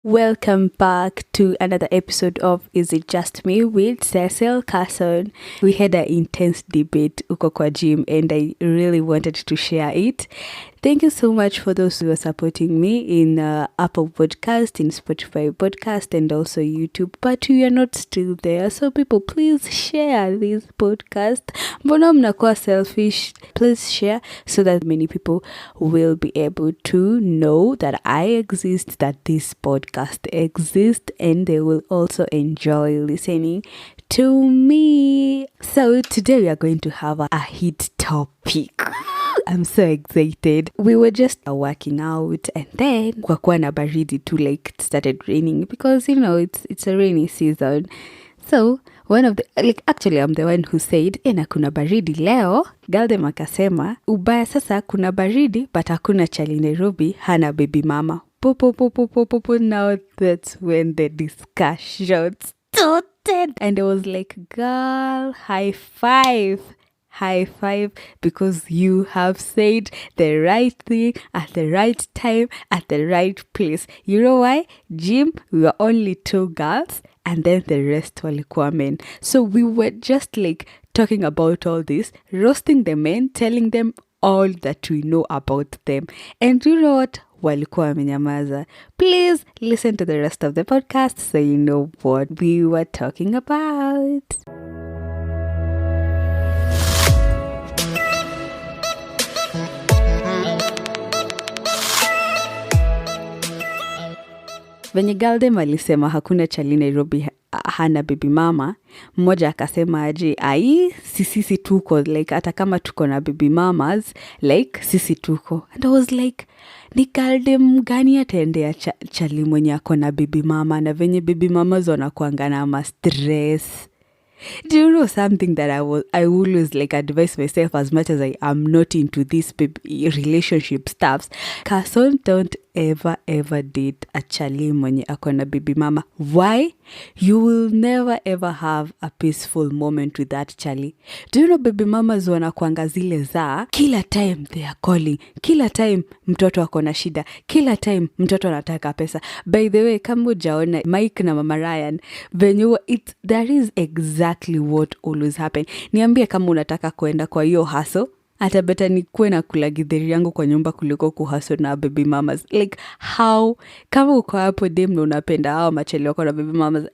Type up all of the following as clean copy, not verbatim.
Welcome back to another episode of Is It Just Me with Cecil Carson. We had an intense debate uko kwa gym and I really wanted to share it. Thank you so much for those who are supporting me in Apple Podcast, in Spotify Podcast, and also YouTube. But you are not still there. So people, please share this podcast. Mbona mnakuwa selfish? Please share so that many people will be able to know that I exist, that this podcast exists, and they will also enjoy listening to me. So today we are going to have a hit topic. I'm so excited. We were just working out and then kwa kuwa na baridi too, like it started raining because it's a rainy season. So one of the actually I'm the one who said na kuna baridi leo. Galdem akasema ubaya sasa kuna baridi but hakuna chali Nairobi hana baby mama. Now that's when the discussion started and I was like, girl, high five, because you have said the right thing at the right time at the right place. You know why? Gym, we were only 2 girls and then the rest walikuwa men. So we were just like talking about all this, roasting the men, telling them all that we know about them. And you know what? Walikuwa wamenyamaza. Please listen to the rest of the podcast so you know what we were talking about. Venye Galdem alisema hakuna chali Nairobi hana baby mama, mmoja akasema aje sisi tuko, like hata kama tuko na baby mamas, like sisi tuko. And I was like, ni Galdem gani ataendea chali mwenye ako na baby mama, na venye baby mamas wanakuanga na ama stress. Do you know something that I always like advise myself, as much as I am not into this relationship stuffs? Carson, don't ever date a chali mwenye akona baby mama. Why? You will never ever have a peaceful moment with that chali. Do you know baby mamas wanakuanga zile za kila time they are calling, kila time mtoto akona shida, kila time mtoto anataka pesa. By the way, kama hujaona Mike na Mama Ryan, there is exactly what always happen. Niambie kama unataka kuenda kwa hiyo hustle, hata beta nikuwe na kula githeri yangu kwa nyumba kuliko kuhustle na baby mamas. Like how? Kama uko hapo dem na unapenda hao machali wako na baby mamas,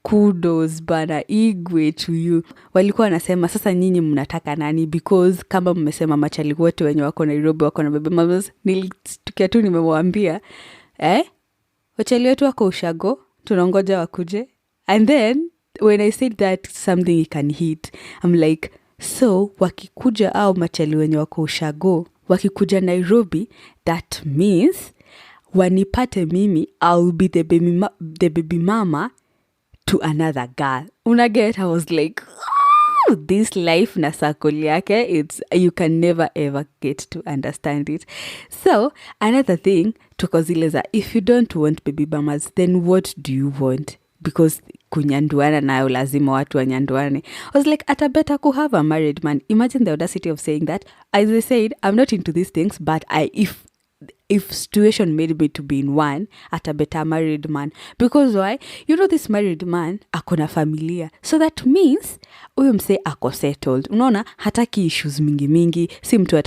kudos bana, igwe to you. Walikuwa wanasema sasa nyinyi mnataka nani? Because kama mmesema machali wote wenye wako Nairobi wako na baby mamas, nilitukia tu nimemwambia wachali wetu wako ushago, tunangoja wakuje. And then when I said that something can hit, I'm like, so wakikuja au machali wenye wako ushago wakikuja Nairobi, that means wanipate mimi, I'll be the baby mama to another girl. Unaget? I was like, this life na circle yake, you can never ever get to understand it. So another thing, tuko zile za, if you don't want baby mamas, then what do you want? Because kunyanduana nayo lazima watu wanyanduane. I was like, ata better to have a married man. Imagine the audacity of saying that. As I said, I'm not into these things, but if situation made me to be in one, at a better married man. Because why? You know, this married man akona familia. So that means huyo mse ako settled. Unaona, hataki issues mingi. Si mtu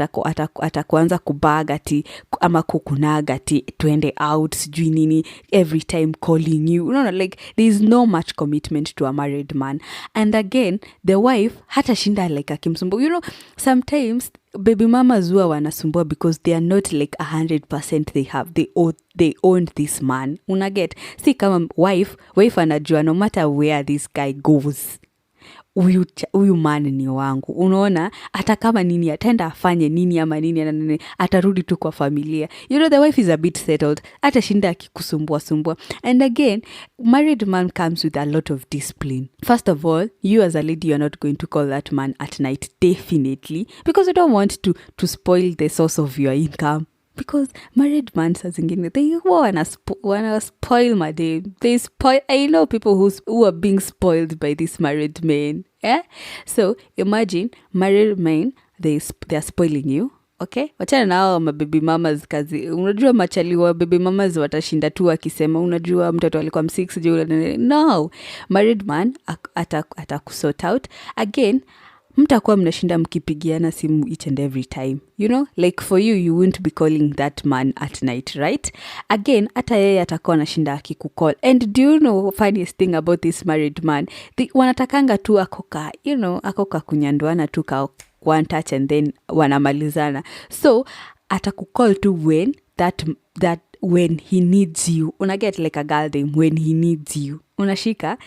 atakuanza kubagati ama kukunagati tuende out sijui nini every time calling you. Unaona, like there is no much commitment to a married man. And again, the wife hata shinda like akimsumbu. You know, sometimes baby mamas huwa wanasumbua because they are not like 100% they own this man. Unaget? Si kama wife anajua no matter where this guy goes, huyu man ni wangu. Unaona, hata kama nini atenda afanye nini ama nini atarudi tu kwa familia. You know, the wife is a bit settled, hata shinda akikusumbua. And again, married man comes with a lot of discipline. First of all, you as a lady, you're not going to call that man at night, definitely, because you don't want to spoil the source of your income. Because married man saa zingine, they wanna spoil my day. I know people who are being spoiled by this married men. So imagine married men, they're spoiling you. Okay, wachana nao mababy mamas kazi. Unajua machali wa baby mamas watashinda tu akisema unajua mtoto alikuwa M6 juu. No, married man atakusort out. Again, mtakuwa mnashinda mkipigiana simu each and every time. You know, like for you won't be calling that man at night, right? Again, hata yeye atakuwa anashinda akikucall. And do you know funniest thing about this married man? Wanatakanga tu akoka, you know, akoka kunyanduana tu ka one touch and then wanamalizana. So atakukall tu when when he needs you. Unaget like a girl name, when he needs you. Unashika.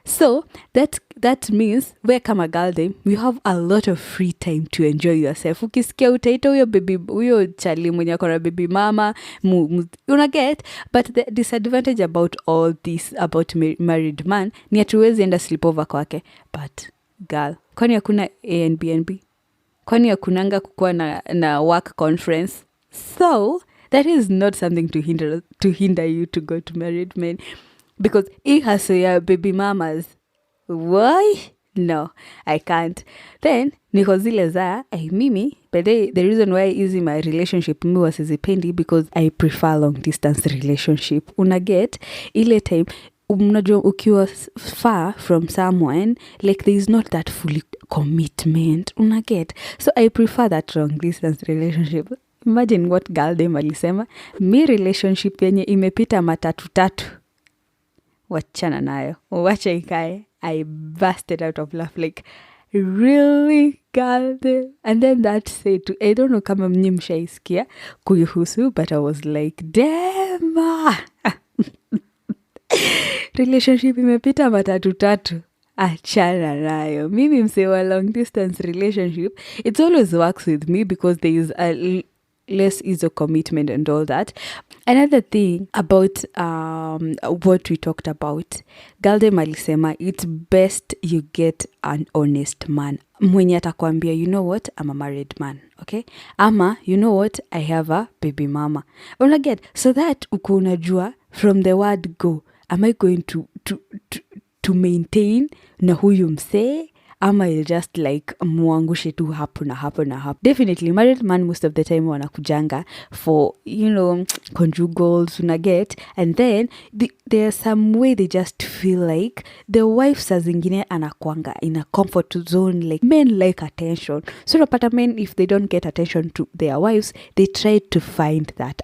So that means we kama girl name, we have a lot of free time to enjoy yourself. Ukisikia utaita huyo chali mwenye akona baby mama, unaget. But the disadvantage about all this about married man ni hatuwezi enda sleepover kwake. But girl, kwani hakuna Airbnb? Kwani hakunanga kukuwa na work conference? So that is not something to hinder you to go to married men, because he has baby mamas. Why? No, I can't. Then niko zile za mimi, but the reason why is in my relationship mimi wasizipendi because I prefer long distance relationship. Unaget ile time unajua ukiwa far from someone, like there is not that full commitment. Unaget, so I prefer that long distance relationship. Imagine what girl dem alisema, mi relationship yenye imepita matatu wachana nayo, wacha ikae. I busted out of laugh like, really girl dem? And then that said to, I don't know kama mnyi mshaisikia kuihusu, but I was like, damn. Relationship imepita matatu achana nayo. Mimi msewa long distance relationship, it always works with me because there is a less ease of commitment and all that. Another thing about what we talked about, Galde Malisema, it's best you get an honest man. Mwenye atakwambia, you know what, I'm a married man, okay? Ama, you know what, I have a baby mama. Unaget, so that uko unajua from the word go, am I going to maintain na huyu msee? Ama you just like muangushe tu hapo na hapo. Definitely married man most of the time wanakujanga for, you know, conjugals, unaget. And then there's some way they just feel like the wife saa zingine anakuanga in a comfort zone. Like men like attention, so unapata men, if they don't get attention to their wives, they try to find that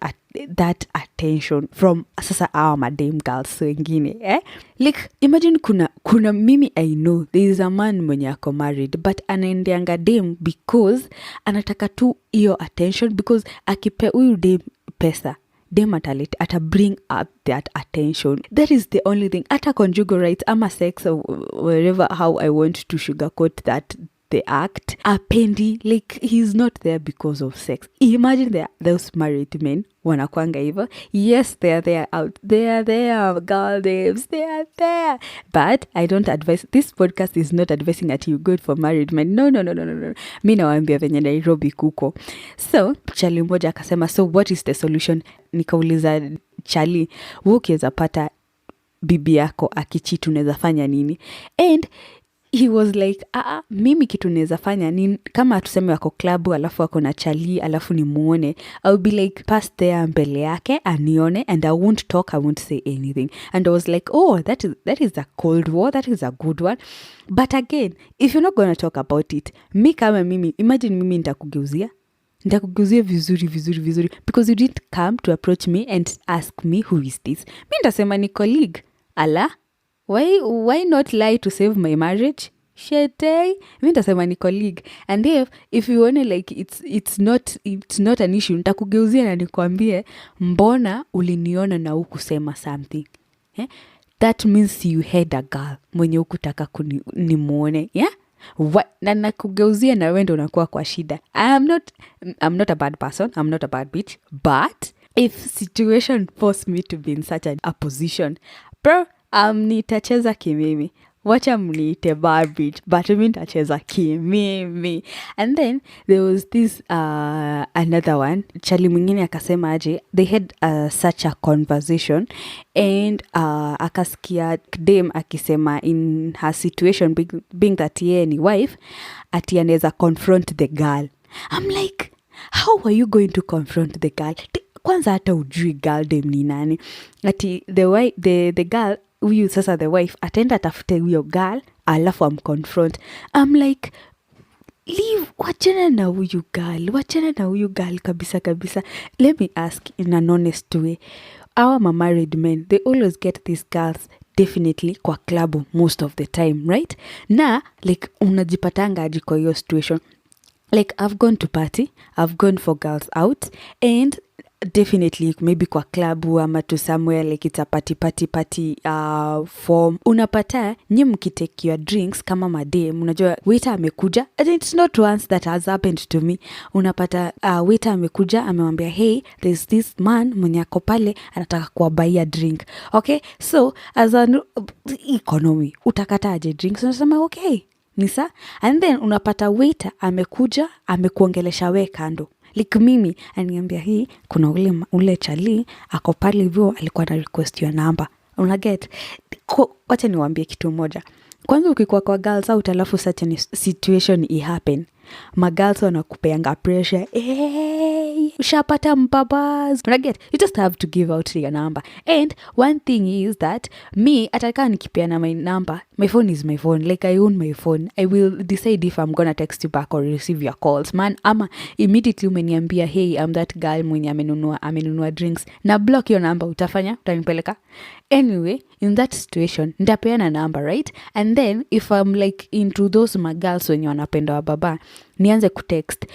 attention from sasa our madam girls wengine, like imagine kuna mimi I know there is a man mwenye ako married but anaendeanga dem because anataka tu iyo attention, because akipe huyu dem pesa, dem ata bring up that attention. That is the only thing. Ata conjugal rights ama sex or wherever, how I want to sugarcoat that the act, apendi, like he's not there because of sex. Imagine those married men wanakwanga hivyo. Yes, they are there, girl babes, they are there. But I don't advise, this podcast is not advising that you go for married men. No. Mi nawaambia venye Nairobi kuko. So chali mmoja akasema, so what is the solution? Nikauliza chali, ukiweza pata bibi yako akicheat unaweza fanya nini? And he was like, mimi kitu neza fanya ni kama tuseme wako klabu alafu wako na chali alafu ni muone, I'll be like pass there mbele yake anione and I won't talk, I won't say anything. And I was like, oh, that is a cold war, that is a good one. But again, if you're not going to talk about it, mi kama mimi, imagine mimi nitakugeuzia vizuri because you didn't come to approach me and ask me who is this. Mi nitasema ni colleague. Ala, why not lie to save my marriage? Shete, mi nitasema ni colleague. And if you want like it's not an issue, nitakugeuzia na nikwambie mbona uliniona na hukusema something. That means you had a girl mwenye hukutaka nimuone, yeah? Na nakugeuzia na wewe ndo unakuwa kwa shida. I'm not a bad person, I'm not a bad bitch, but if situation forced me to be in such a position, bro, nitacheza kimimi. Wacha mniite Barbie, but mimi nitacheza kimimi. And then there was this another one, chali mwingine akasema aje, they had such a conversation and akasikia dem akisema in her situation being that yeye ni wife, ati anaweza confront the girl. I'm like, how are you going to confront the girl? Kwanza hata ujui girl dem ni nani. Ati the girl, huyu sasa the wife, ataenda atafute huyo girl, alafu amconfront. I'm like, leave, wachana na huyu girl kabisa. Let me ask in an honest way. Our married men, they always get these girls definitely kwa klabu most of the time, right? Na like unajipatanga aje kwa hiyo situation. Like I've gone to party, I've gone for girls out, and definitely maybe kwa klabu ama to somewhere like it's a party form. Unapata nyi mkitake your drinks kama madem, unajua waiter amekuja, and it's not once that has happened to me. Unapata waiter amekuja amewambia, hey, there's this man mwenye ako pale anataka kuwabaia drink. Okay, so as an economy utakata aje drinks? Unasema okay nisa, and then unapata waiter amekuja amekuongelesha we kando. Like mimi aniambia, hii kuna ule chali ako pale hivyo alikuwa na request your number. Unaget? Wacha niwaambie kitu moja. Kwanza ukikuwa kwa girls out alafu such a situation happen, magirls wanakupeanga pressure. Hey, ushapata mbabaz. Unaget? You just have to give out your number. And one thing is that me, ataka nikipeana my number, my phone is my phone. Like I own my phone. I will decide if I'm gonna text you back or receive your calls. Man, ama immediately umeniambia, hey, I'm that girl mwenye amenunua drinks, na block your number, utafanya? Utanipeleka? Anyway, in that situation, nitapeana number, right? And then if I'm like into those magirls wenye wanapenda wa baba, nianze kutext.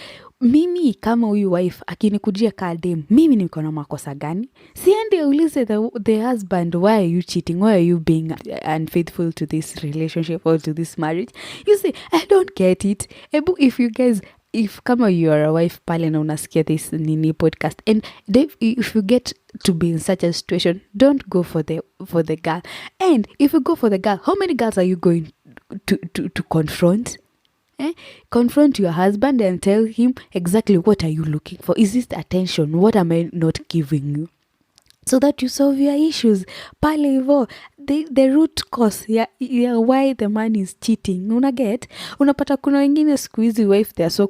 Mimi kama huyu wife akinikujia kadem, mimi niko na makosa gani? Siende ulize the husband, why are you cheating? Why are you being unfaithful to this relationship or to this marriage? You say, I don't get it. If you guys, if kama you are a wife pale na unasikia this nini podcast, and if you get to be in such a situation, don't go for the girl. And if you go for the girl, how many girls are you going to confront? Confront your husband and tell him exactly what are you looking for. Is this attention? What am I not giving you? So that you solve your issues. Pale hivo, the root cause ya why the man is cheating. Unapata kuna wengine siku hizi wife, they are so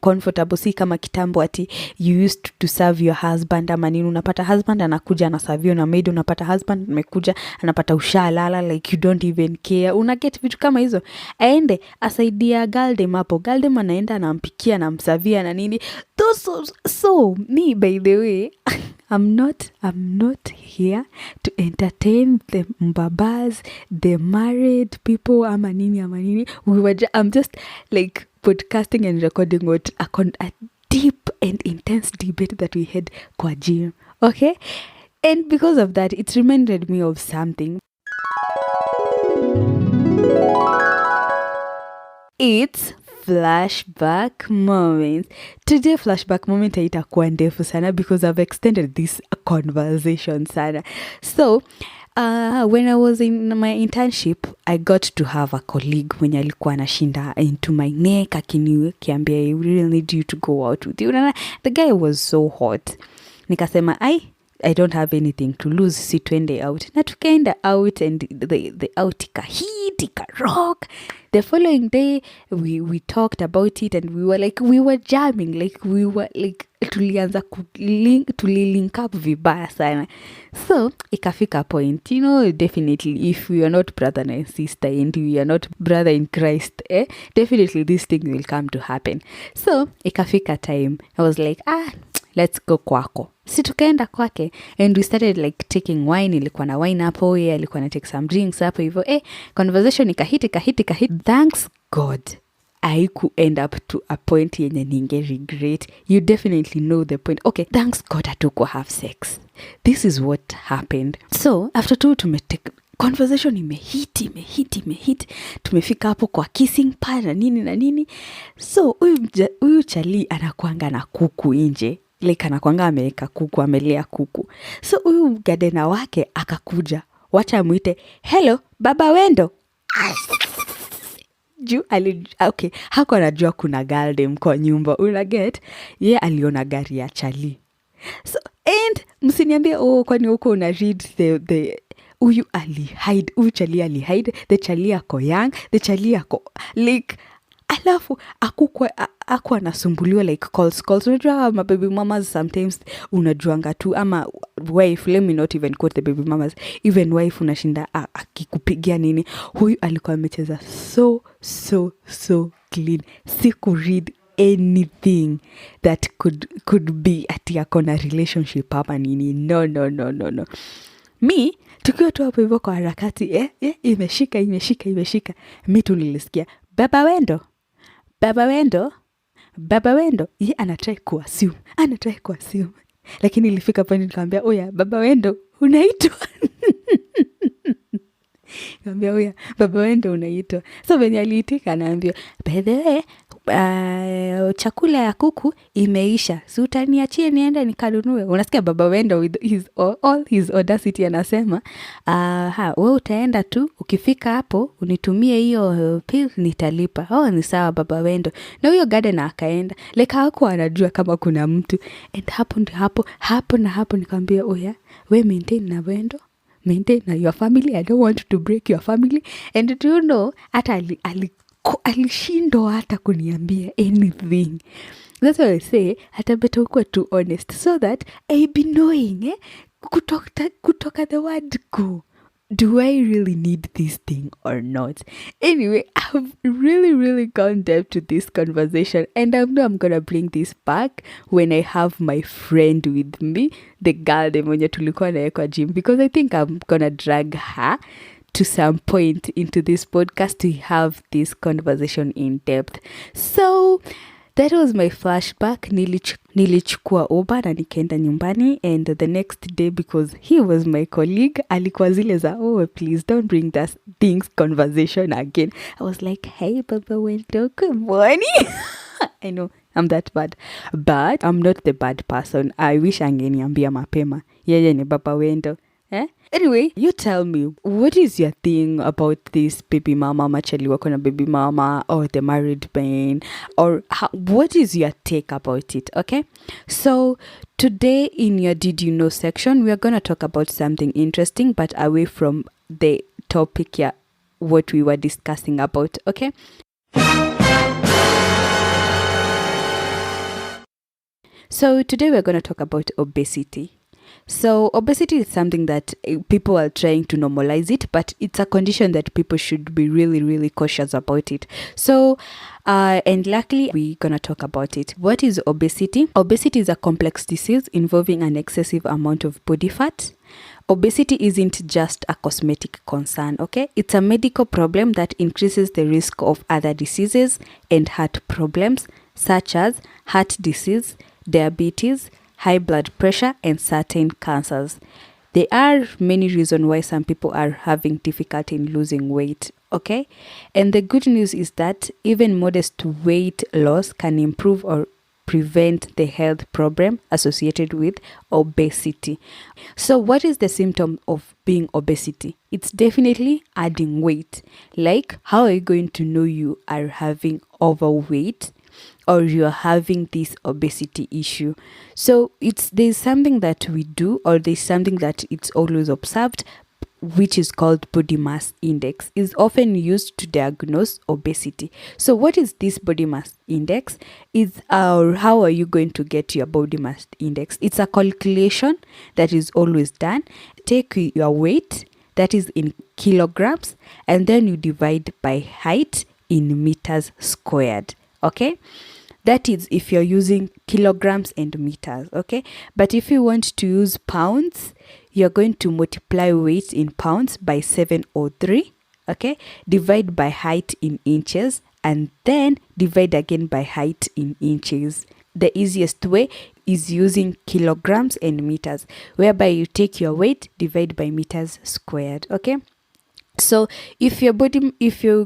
comfortable. Si kama kitambo ati you used to serve your husband ama nini. Unapata husband anakuja anaserve na maid. Unapata husband amekuja anapata ushalala, like you don't even care. Unaget vitu kama hizo. Aende asaidia galdem hapo. Galdem anaenda anampikia anamservia na nini. So me, by the way, I'm not here to entertain the mbabas, the married people, ama nini. I'm just like podcasting and recording what a deep and intense debate that we had kwa gym. Okay? And because of that, it reminded me of something. It's flashback moments. Today flashback moment haitakuwa ndefu sana because I've extended this conversation sana. So when I was in my internship, I got to have a colleague mwenye alikuwa anashinda into my neck akiniambia, I really need you to go out with you. The guy was so hot. Nikasema, I don't have anything to lose, si twende out. Na tukaenda out, and the out ika-rock. The following day, we talked about it, and we were jamming, tulianza tulilink up vibaya sana. So, ikafika point, definitely if we are not brother and sister, and we are not brother in Christ, definitely this thing will come to happen. So, ikafika time, I was like, let's go kwako. Si tukaenda kwake, and we started taking wine. Ilikuwa na wine hapo, yeye alikuwa na take some drinks hapo hivyo. Conversation ikahit. Thanks God, I could end up to a point yenye ninge regret. You definitely know the point. Okay, thanks God hatuko have sex. This is what happened. So, after tumetake conversation imehit. Tumefika hapo kwa kissing part na nini. So, huyu chali anakuanga na kuku nje. Anakuanga ameweka kuku, amelea kuku. So huyu gadena wake akakuja, wacha muite, hello baba Wendo. Okay, hako anajua kuna galdem kwa nyumba. Unaget? Ye aliona gari ya chali. So, and msiniambie, kwani huko una read the huyu chali alihide, the chali yako young, the chali yako alafu akuwa nasumbuliwa like calls. Unajua mababy mamas sometimes unajuanga tu, ama wife, let me not even quote the baby mamas, even wife unashinda akikupigia nini. Huyu alikuwa amecheza so clean. Siku read anything that could be ati akona relationship hapa nini. No. Mi tukiwa tu hapo hivyo kwa harakati imeshika. Mi tu nilisikia baba wendo ye anatry kuassume. Lakini ilifika pale nikamwambia oya baba wendo unaitwa nikamwambia oya baba wendo unaitwa. So venye aliitika anaambia by the way chakula ya kuku imeisha, si utaniachie niende nikanunue. Unasikia baba wendo with all his audacity anasema wewe utaenda tu, ukifika hapo unitumie hiyo pill nitalipa. Ni sawa baba wendo. Na huyo gardener akaenda like hakuwa anajua kama kuna mtu. And hapo nikamwambia oya we maintain na wendo, maintain na your family, I don't want to break your family. And do you know hata alishindwa hata kuniambia anything. That's why I say hata better ukuwa too honest so that I be knowing kutoka the word go, do I really need this thing or not? Anyway, I've really gone deep to this conversation, and I know I'm gonna bring this back when I have my friend with me, the girl mwenye tulikuwa naye kwa gym, because I think I'm gonna drag her to some point into this podcast to have this conversation in depth. So that was my flashback. Nilichukua Uber na nikaenda nyumbani, and the next day, because he was my colleague, alikuwa zile za please don't bring that things conversation again. I was like, hey baba wendo, good morning. I know I'm that bad, but I'm not the bad person. I wish angeniambia mapema yeye ni baba wendo. Anyway, you tell me, what is your thing about this baby mama, machali wako na baby mama, or the married man, or what is your take about it? Okay, so today in your Did You Know section, we are going to talk about something interesting, but away from the topic what we were discussing about. Okay, so today we're going to talk about obesity. So obesity is something that people are trying to normalize it, but it's a condition that people should be really cautious about it. So and luckily we're gonna talk about it. What is obesity? Obesity is a complex disease involving an excessive amount of body fat. Obesity isn't just a cosmetic concern, okay? It's a medical problem that increases the risk of other diseases and heart problems such as heart disease, diabetes, high blood pressure, and certain cancers. There are many reasons why some people are having difficulty in losing weight, okay? And the good news is that even modest weight loss can improve or prevent the health problem associated with obesity. So what is the symptom of being obesity? It's definitely adding weight. Like, how are you going to know you are having overweight or you're having this obesity issue? So there's something that we do, or there's something that it's always observed, which is called body mass index, is often used to diagnose obesity. So what is this body mass index? How are you going to get your body mass index? It's a calculation that is always done. Take your weight, that is in kilograms, and then you divide by height in meters squared. Okay, that is if you're using kilograms and meters. Okay, but if you want to use pounds, you're going to multiply weight in pounds by 703. Okay, divide by height in inches, and then divide again by height in inches. The easiest way is using kilograms and meters, whereby you take your weight, divide by meters squared. Okay, so if you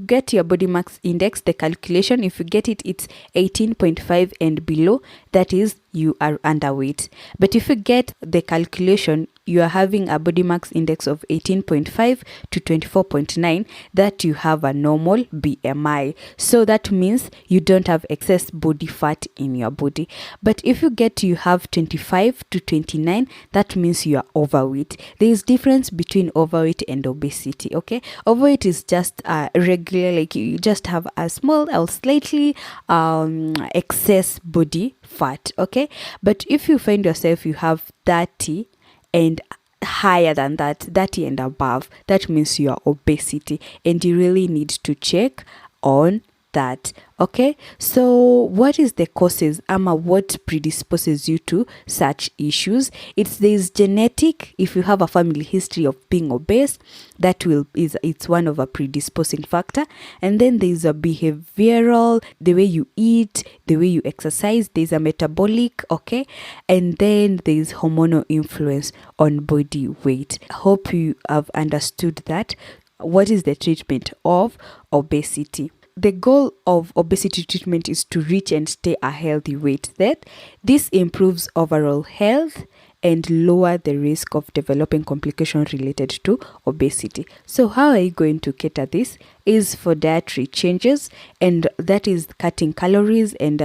get your body mass index, the calculation, if you get it, it's 18.5 and below, that is you are underweight. But if you get the calculation, you are having a body mass index of 18.5 to 24.9, that you have a normal BMI. So that means you don't have excess body fat in your body. But if you have 25 to 29, that means you are overweight. There is difference between overweight and obesity. Okay, overweight is just regular, like you just have a small or slightly excess body fat. Okay, but if you find yourself you have 30 and higher than that, 30 and above, that means you are obesity, and you really need to check on that. Okay, so what is the causes, what predisposes you to such issues? There's genetic. If you have a family history of being obese, it's one of a predisposing factor. And then there's a behavioral, the way you eat, the way you exercise. There's a metabolic. Okay, and then there's hormonal influence on body weight. Hope you have understood that. What is the treatment of obesity? The goal of obesity treatment is to reach and stay a healthy weight. That this improves overall health and lower the risk of developing complications related to obesity. So how are you going to cater this? Is for dietary changes, and that is cutting calories and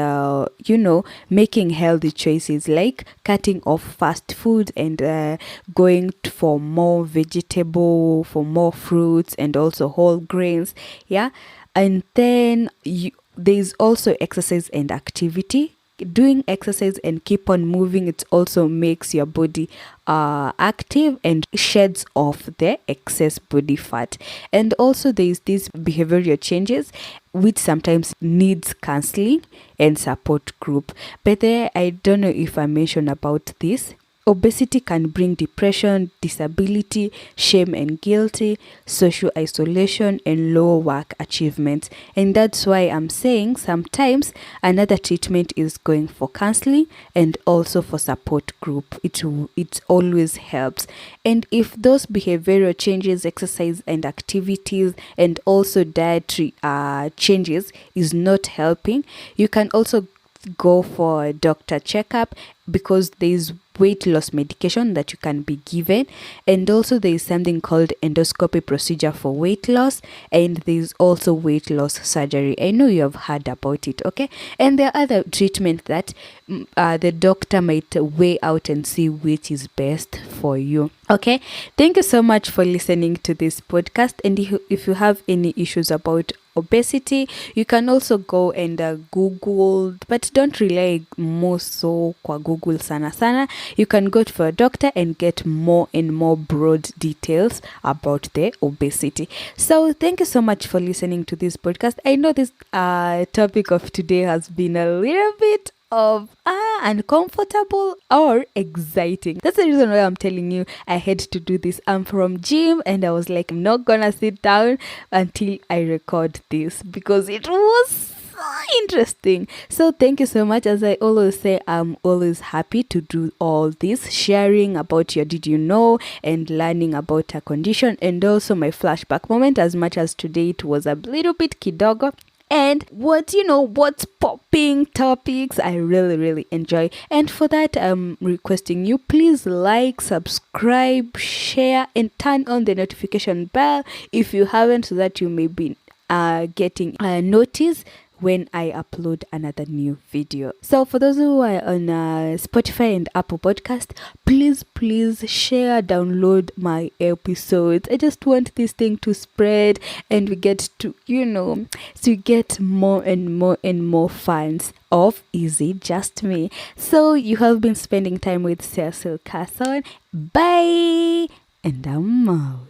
making healthy choices, like cutting off fast food and going for more vegetable, for more fruits, and also whole grains. Yeah. And then there's also exercise and activity. Doing exercise and keep on moving, it also makes your body active and sheds off the excess body fat. And also there's these behavioral changes which sometimes needs counseling and support group. But there, I don't know if I mentioned about this. Obesity can bring depression, disability, shame and guilty, social isolation, and low work achievements. And that's why I'm saying sometimes another treatment is going for counseling and also for support group. It always helps. And if those behavioral changes, exercise and activities, and also dietary changes is not helping, you can also go for a doctor checkup, because there is weight loss medication that you can be given, and also there is something called endoscopy procedure for weight loss, and there is also weight loss surgery. I know you have heard about it. Okay, and there are other treatments that the doctor might weigh out and see which is best for you. Okay, thank you so much for listening to this podcast. And if you have any issues about obesity, you can also go and Google, but don't rely more so kwa Google sana. You can go for a doctor and get more and more broad details about the obesity. So thank you so much for listening to this podcast. I know this topic of today has been a little bit of uncomfortable or exciting. That's the reason why I'm telling you I had to do this. I'm from gym and I was like, I'm not gonna sit down until I record this, because it was so interesting. So thank you so much. As I always say, I'm always happy to do all this, sharing about your did you know and learning about a condition, and also my flashback moment. As much as today it was a little bit kidogo, and what's popping topics I really enjoy. And for that, I'm requesting you, please like, subscribe, share, and turn on the notification bell if you haven't, so that you may be getting a notice when I upload another new video. So for those who are on Spotify and Apple Podcast, please share, download my episodes. I just want this thing to spread, and we get to so you get more and more fans of Is It Just Me. So you have been spending time with Cecil Carson. Bye, and I'm out.